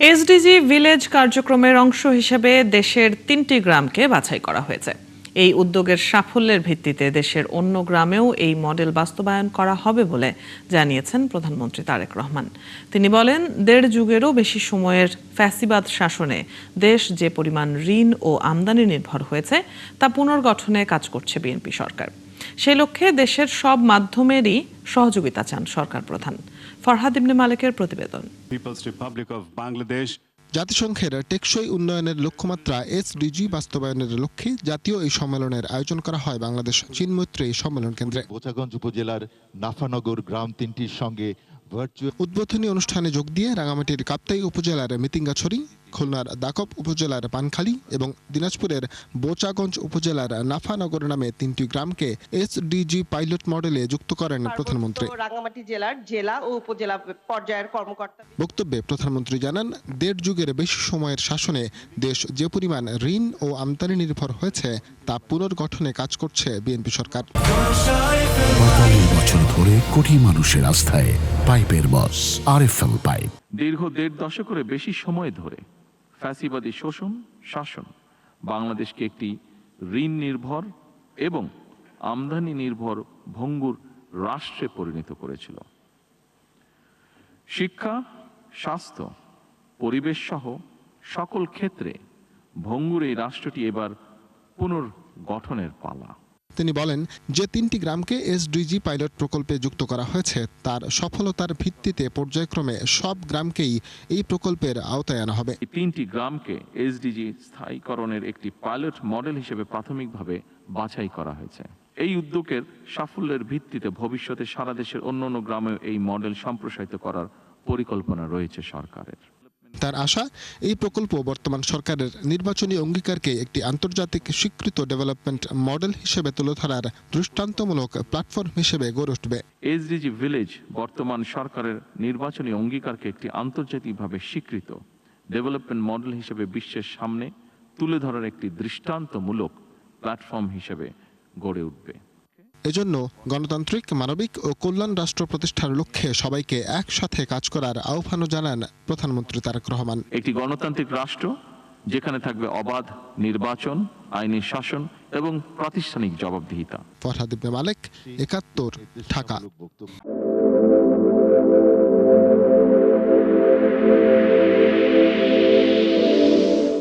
SDG village কার্যক্রমের অংশ হিসেবে দেশের ৩টি গ্রামকে বাছাই করা হয়েছে। এই উদ্যোগের সাফল্যের ভিত্তিতে দেশের অন্য গ্রামেও এই মডেল বাস্তবায়ন করা হবে বলে জানিয়েছেন প্রধানমন্ত্রী তারেক রহমান। তিনি বলেন, ১.৫ যুগেরও বেশি সময়ের ফ্যাসিবাদ শাসনে দেশ যে পরিমাণ ঋণ ও আমদানি নির্ভর হয়েছে তা পুনর্গঠনে কাজ করছে বিএনপি সরকার। সেই লক্ষ্যে দেশের সব মাধ্যমেরই সহযোগিতা চান সরকার প্রধান। ফরহাদ ইবনে মালেকের প্রতিবেদন। জাতিসংঘের টেকসই উন্নয়নের লক্ষ্যমাত্রা এসডিজি বাস্তবায়নের লক্ষ্যে জাতীয় এই সম্মেলনের আয়োজন করা হয় বাংলাদেশ চীন মৈত্রী সম্মেলন কেন্দ্রে। বোচাগঞ্জ উপজেলার নাফানগর গ্রাম ৩টির সঙ্গে উদ্বোধনী অনুষ্ঠানে যোগ দিয়ে রাঙামাটির কাপ্তাই উপজেলার মিতিঙ্গাছড়ি, খুলনার দাকব উপজেলার পানখালী এবং দিনাজপুরের বোচাগঞ্জ উপজেলার নাফানগর নামে ৩টি গ্রামকে এসডিজি পাইলট মডেলে যুক্ত করেন প্রধানমন্ত্রী। রাঙামাটি জেলার জেলা ও উপজেলা পর্যায়ের কর্মকর্তা বক্তব্যে প্রধানমন্ত্রী জানান, ১.৫ যুগের বেশি সময়ের শাসনে দেশ যে পরিমাণ ঋণ ও আমদানি নির্ভর হয়েছে তা পুনর্গঠনে কাজ করছে বিএনপি সরকার। ৪৫ বছর ধরে কোটি মানুষের আস্থায় পাইপের বস আরএফএল পাইপ। দীর্ঘ ১.৫ দশকের বেশি সময় ধরে ফ্যাসিবাদী শোষণ শাসন বাংলাদেশকে একটি ঋণ নির্ভর এবং আমদানি নির্ভর ভঙ্গুর রাষ্ট্রে পরিণত করেছিল। শিক্ষা, স্বাস্থ্য, পরিবেশ সহ সকল ক্ষেত্রে ভঙ্গুর এই রাষ্ট্রটি এবার পুনর্গঠনের পালা। তিনি বলেন, যে ৩টি গ্রামকে এসডিজি পাইলট প্রকল্পে যুক্ত করা হয়েছে তার সফলতার ভিত্তিতে পর্যায়ক্রমে সব গ্রামকেই এই প্রকল্পের আওতায় আনা হবে। ৩টি গ্রামকে এসডিজি স্থায়ীকরণের একটি পাইলট মডেল হিসেবে প্রাথমিকভাবে বাছাই করা হয়েছে। এই উদ্যোগের সাফল্যের ভিত্তিতে ভবিষ্যতে সারা দেশের অন্যান্য গ্রামেও এই মডেল সম্প্রসারিত করার পরিকল্পনা রয়েছে সরকারের। তার আশা, এই প্রকল্প বর্তমান সরকারের নির্বাচনী অঙ্গীকারকে একটি আন্তর্জাতিক স্বীকৃত ডেভেলপমেন্ট মডেল হিসেবে তুলে ধরার দৃষ্টান্তমূলক প্ল্যাটফর্ম হিসেবে গড়ে উঠবে। এসডিজি ভিলেজ বর্তমান সরকারের নির্বাচনী অঙ্গীকারকে একটি আন্তর্জাতিকভাবে স্বীকৃত ডেভেলপমেন্ট মডেল হিসেবে বিশ্বের সামনে তুলে ধরার একটি দৃষ্টান্তমূলক প্ল্যাটফর্ম হিসেবে গড়ে উঠবে। এজন্য গণতান্ত্রিক, মানবিক ও কল্যাণ রাষ্ট্র প্রতিষ্ঠার লক্ষ্যে সবাইকে একসাথে কাজ করার আহ্বানও জানান প্রধানমন্ত্রী তারেক রহমান। একটি গণতান্ত্রিক রাষ্ট্র যেখানে থাকবে অবাধ নির্বাচন, আইনি শাসন এবং প্রাতিষ্ঠানিক জবাবদিহিতা। ফরহাদ ইবনে মালেক, ৭১, ঢাকা।